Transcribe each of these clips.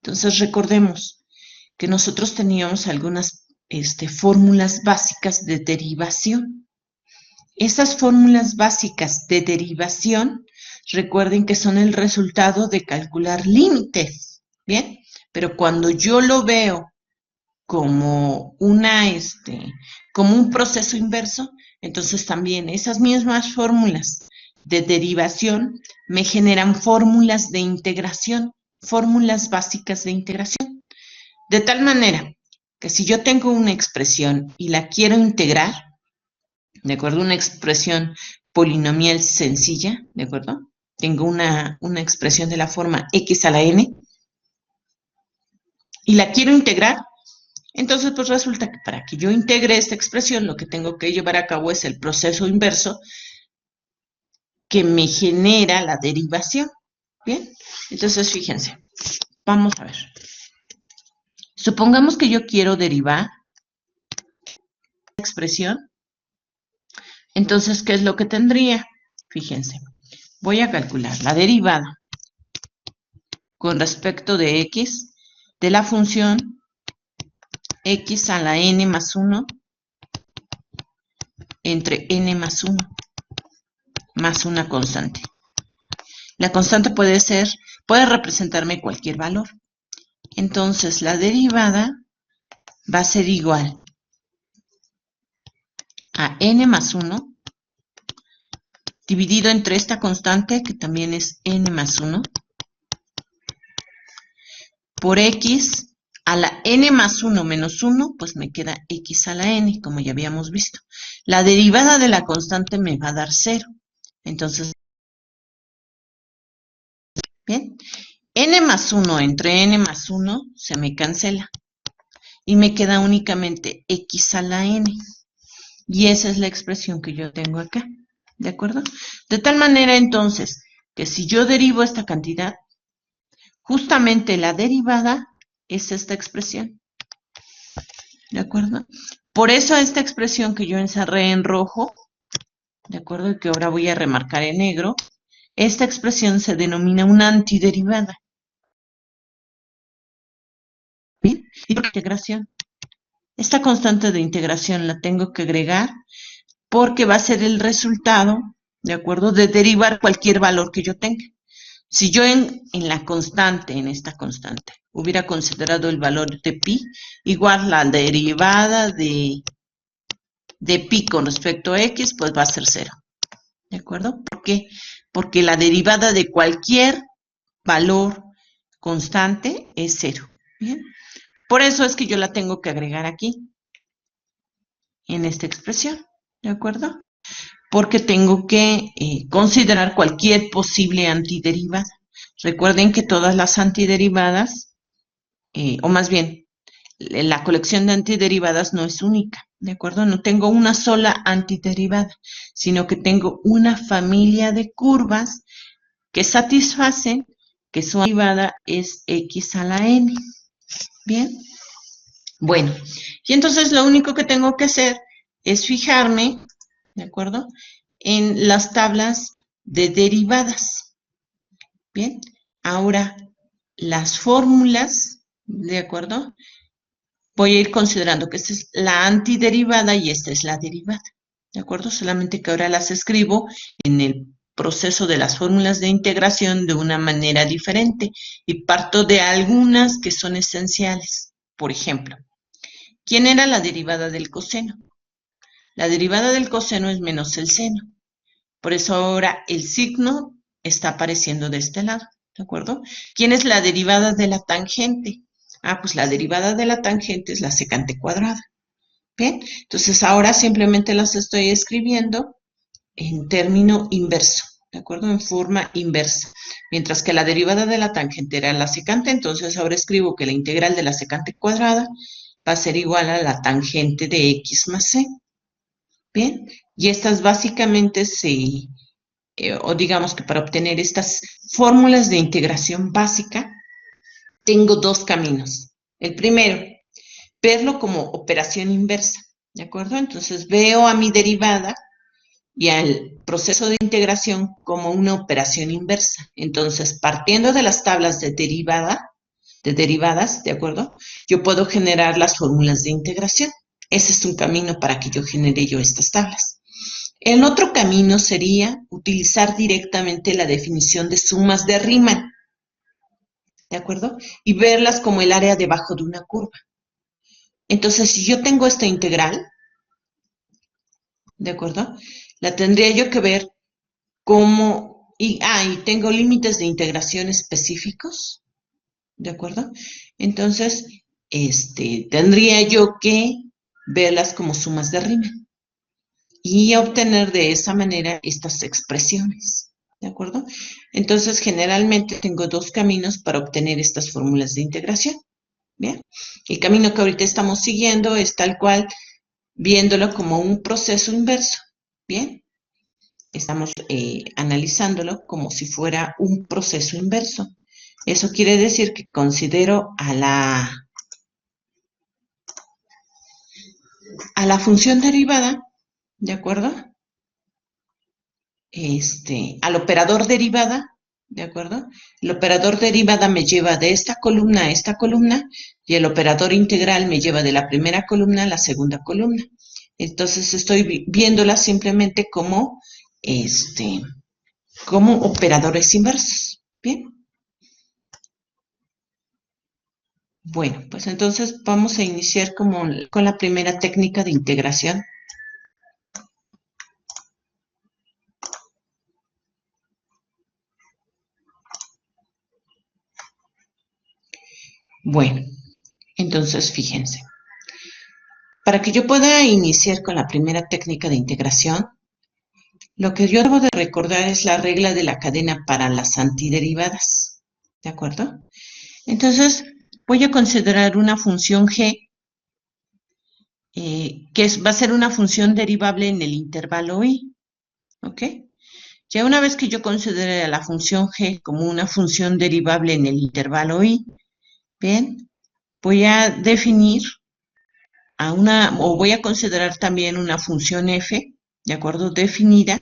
Entonces recordemos que nosotros teníamos algunas fórmulas básicas de derivación. Esas fórmulas básicas de derivación, recuerden que son el resultado de calcular límites, ¿bien? Pero cuando yo lo veo como como un proceso inverso, entonces también esas mismas fórmulas de derivación me generan fórmulas de integración, fórmulas básicas de integración. De tal manera que si yo tengo una expresión y la quiero integrar, ¿de acuerdo? Una expresión polinomial sencilla, ¿de acuerdo? Tengo una expresión de la forma x a la n y la quiero integrar, entonces pues resulta que para que yo integre esta expresión lo que tengo que llevar a cabo es el proceso inverso que me genera la derivación. Bien, entonces fíjense, vamos a ver. Supongamos que yo quiero derivar la expresión. Entonces, ¿qué es lo que tendría? Fíjense, voy a calcular la derivada con respecto de x de la función x a la n más 1 entre n más 1 más una constante. La constante puede representarme cualquier valor. Entonces, la derivada va a ser igual a n más 1 dividido entre esta constante, que también es n más 1, por x a la n más 1 menos 1, pues me queda x a la n, como ya habíamos visto. La derivada de la constante me va a dar 0. Entonces, bien, n más 1 entre n más 1 se me cancela. Y me queda únicamente x a la n. Y esa es la expresión que yo tengo acá. ¿De acuerdo? De tal manera, entonces, que si yo derivo esta cantidad, justamente la derivada es esta expresión. ¿De acuerdo? Por eso esta expresión que yo encerré en rojo, ¿de acuerdo? Y que ahora voy a remarcar en negro, esta expresión se denomina una antiderivada. ¿Bien? Y por integración. Esta constante de integración la tengo que agregar porque va a ser el resultado, ¿de acuerdo?, de derivar cualquier valor que yo tenga. Si yo en esta constante, hubiera considerado el valor de pi, igual la derivada de pi con respecto a x, pues va a ser 0. ¿De acuerdo? ¿Por qué? Porque la derivada de cualquier valor constante es 0. ¿Bien? Por eso es que yo la tengo que agregar aquí, en esta expresión. ¿De acuerdo? Porque tengo que considerar cualquier posible antiderivada. Recuerden que todas las antiderivadas, o más bien, la colección de antiderivadas no es única, ¿de acuerdo? No tengo una sola antiderivada, sino que tengo una familia de curvas que satisfacen que su derivada es x a la n. ¿Bien? Bueno, y entonces lo único que tengo que hacer es fijarme, ¿de acuerdo?, en las tablas de derivadas. Bien, ahora las fórmulas, ¿de acuerdo? Voy a ir considerando que esta es la antiderivada y esta es la derivada, ¿de acuerdo? Solamente que ahora las escribo en el proceso de las fórmulas de integración de una manera diferente y parto de algunas que son esenciales. Por ejemplo, ¿quién era la derivada del coseno? La derivada del coseno es menos el seno. Por eso ahora el signo está apareciendo de este lado, ¿de acuerdo? ¿Quién es la derivada de la tangente? Ah, pues la derivada de la tangente es la secante cuadrada. ¿Bien? Entonces ahora simplemente las estoy escribiendo en término inverso, ¿de acuerdo? En forma inversa. Mientras que la derivada de la tangente era la secante, entonces ahora escribo que la integral de la secante cuadrada va a ser igual a la tangente de x más c. Bien, y estas básicamente o digamos que para obtener estas fórmulas de integración básica, tengo dos caminos. El primero, verlo como operación inversa, ¿de acuerdo? Entonces veo a mi derivada y al proceso de integración como una operación inversa. Entonces, partiendo de las tablas de derivada, de derivadas, ¿de acuerdo? Yo puedo generar las fórmulas de integración. Ese es un camino para que yo genere yo estas tablas. El otro camino sería utilizar directamente la definición de sumas de Riemann, ¿de acuerdo? Y verlas como el área debajo de una curva. Entonces, si yo tengo esta integral, ¿de acuerdo? La tendría yo que ver como, y tengo límites de integración específicos, ¿de acuerdo? Entonces, tendría yo que verlas como sumas de Riemann y obtener de esa manera estas expresiones, ¿de acuerdo? Entonces, generalmente tengo dos caminos para obtener estas fórmulas de integración, ¿bien? El camino que ahorita estamos siguiendo es tal cual, viéndolo como un proceso inverso, ¿bien? Estamos analizándolo como si fuera un proceso inverso. Eso quiere decir que considero a la función derivada, ¿de acuerdo? Al operador derivada, ¿de acuerdo? El operador derivada me lleva de esta columna a esta columna y el operador integral me lleva de la primera columna a la segunda columna. Entonces estoy viéndola simplemente como, como operadores inversos. ¿Bien? Bueno, pues entonces vamos a iniciar con la primera técnica de integración. Bueno, entonces fíjense. Para que yo pueda iniciar con la primera técnica de integración, lo que yo debo de recordar es la regla de la cadena para las antiderivadas. ¿De acuerdo? Entonces, voy a considerar una función g, va a ser una función derivable en el intervalo i. ¿Ok? Ya una vez que yo considere a la función g como una función derivable en el intervalo i, bien, voy a definir voy a considerar también una función f, ¿de acuerdo? Definida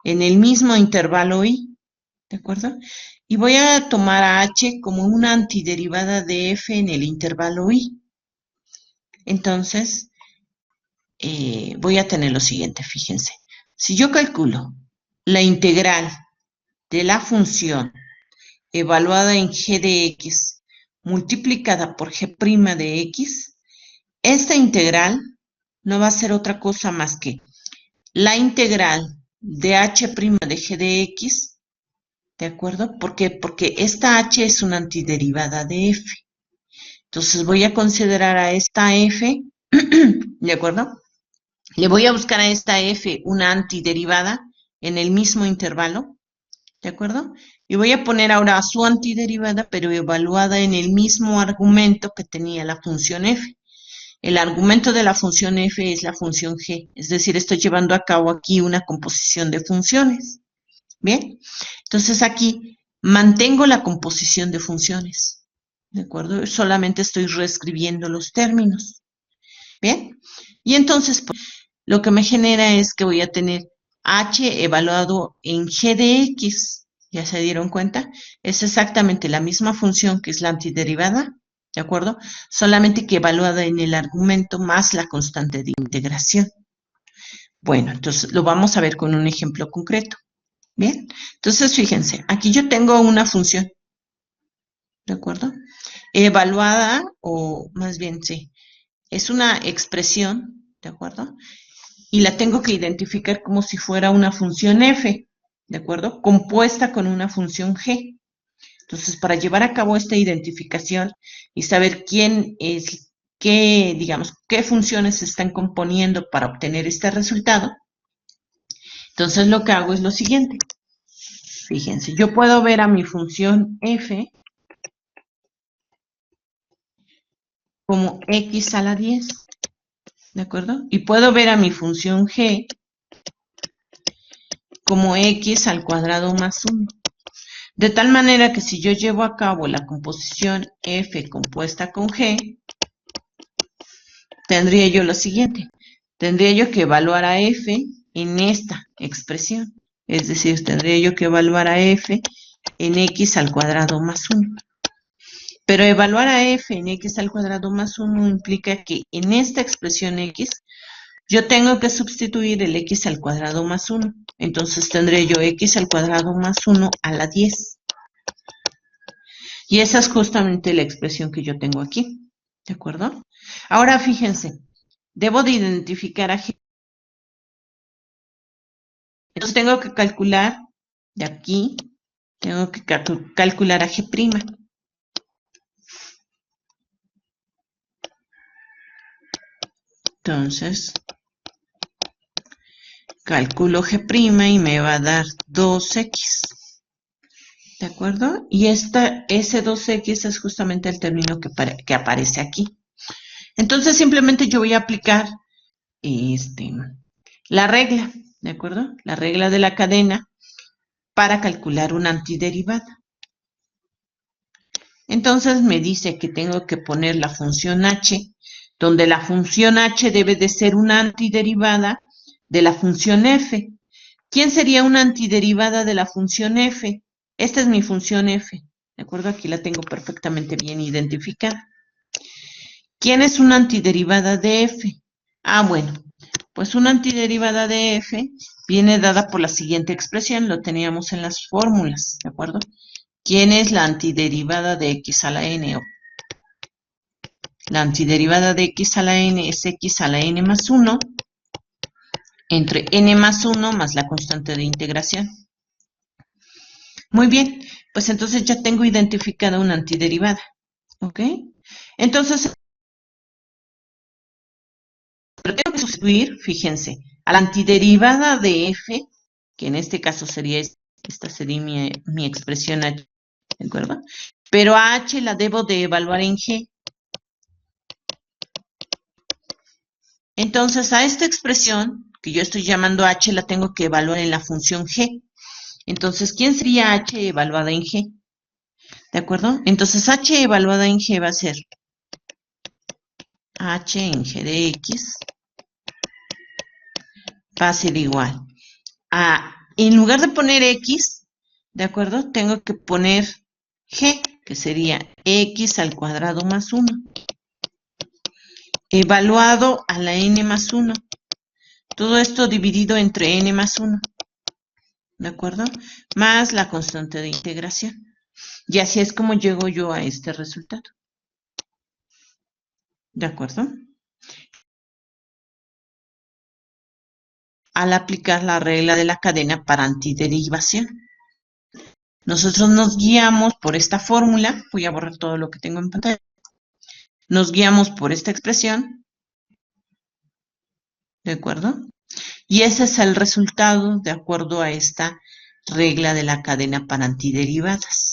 en el mismo intervalo i, ¿de acuerdo? Y voy a tomar a h como una antiderivada de f en el intervalo i. Entonces, voy a tener lo siguiente, fíjense. Si yo calculo la integral de la función evaluada en g de x multiplicada por g' de x, esta integral no va a ser otra cosa más que la integral de h' de g de x, ¿de acuerdo? ¿Por qué? Porque esta h es una antiderivada de f. Entonces voy a considerar a esta f, ¿de acuerdo? Le voy a buscar a esta f una antiderivada en el mismo intervalo, ¿de acuerdo? Y voy a poner ahora su antiderivada, pero evaluada en el mismo argumento que tenía la función f. El argumento de la función f es la función g, es decir, estoy llevando a cabo aquí una composición de funciones. ¿Bien? Entonces aquí mantengo la composición de funciones, ¿de acuerdo? Solamente estoy reescribiendo los términos. ¿Bien? Y entonces, pues, lo que me genera es que voy a tener h evaluado en g de x. ¿Ya se dieron cuenta? Es exactamente la misma función que es la antiderivada, ¿de acuerdo? Solamente que evaluada en el argumento más la constante de integración. Bueno, entonces lo vamos a ver con un ejemplo concreto. ¿Bien? Entonces, fíjense, aquí yo tengo una función, ¿de acuerdo? Evaluada, o más bien, sí, es una expresión, ¿de acuerdo? Y la tengo que identificar como si fuera una función f, ¿de acuerdo? Compuesta con una función g. Entonces, para llevar a cabo esta identificación y saber quién es, digamos, qué funciones se están componiendo para obtener este resultado, entonces lo que hago es lo siguiente. Fíjense, yo puedo ver a mi función f como x a la 10, ¿de acuerdo? Y puedo ver a mi función g como x al cuadrado más 1. De tal manera que si yo llevo a cabo la composición f compuesta con g, tendría yo lo siguiente. Tendría yo que evaluar a f en esta expresión. Es decir, tendría yo que evaluar a f en x al cuadrado más 1. Pero evaluar a f en x al cuadrado más 1 implica que en esta expresión x yo tengo que sustituir el x al cuadrado más 1. Entonces tendré yo x al cuadrado más 1 a la 10. Y esa es justamente la expresión que yo tengo aquí. ¿De acuerdo? Ahora fíjense, debo de identificar a g. Entonces tengo que calcular de aquí, tengo que calcular a g'. Entonces, calculo g' y me va a dar 2x. ¿De acuerdo? Y ese 2x es justamente el término que aparece aquí. Entonces simplemente yo voy a aplicar la regla, ¿de acuerdo? La regla de la cadena para calcular una antiderivada. Entonces me dice que tengo que poner la función h, donde la función h debe de ser una antiderivada de la función f. ¿Quién sería una antiderivada de la función f? Esta es mi función f, ¿de acuerdo? Aquí la tengo perfectamente bien identificada. ¿Quién es una antiderivada de f? Ah, bueno, pues una antiderivada de f viene dada por la siguiente expresión, lo teníamos en las fórmulas, ¿de acuerdo? ¿Quién es la antiderivada de x a la n? La antiderivada de x a la n es x a la n más 1 entre n más 1 más la constante de integración. Muy bien, pues entonces ya tengo identificada una antiderivada, ¿ok? Entonces, pero tengo que sustituir, fíjense, a la antiderivada de f, que en este caso sería esta sería mi expresión h, ¿de acuerdo? Pero a h la debo de evaluar en g. Entonces, a esta expresión, que yo estoy llamando h, la tengo que evaluar en la función g. Entonces, ¿quién sería h evaluada en g? ¿De acuerdo? Entonces, h evaluada en g va a ser h en g de x va a ser igual a, en lugar de poner x, ¿de acuerdo? Tengo que poner g, que sería x al cuadrado más 1, evaluado a la n más 1. Todo esto dividido entre n más 1, ¿de acuerdo? Más la constante de integración. Y así es como llego yo a este resultado. ¿De acuerdo? Al aplicar la regla de la cadena para antiderivación. Nosotros nos guiamos por esta fórmula. Voy a borrar todo lo que tengo en pantalla. Nos guiamos por esta expresión. ¿De acuerdo? Y ese es el resultado de acuerdo a esta regla de la cadena para antiderivadas.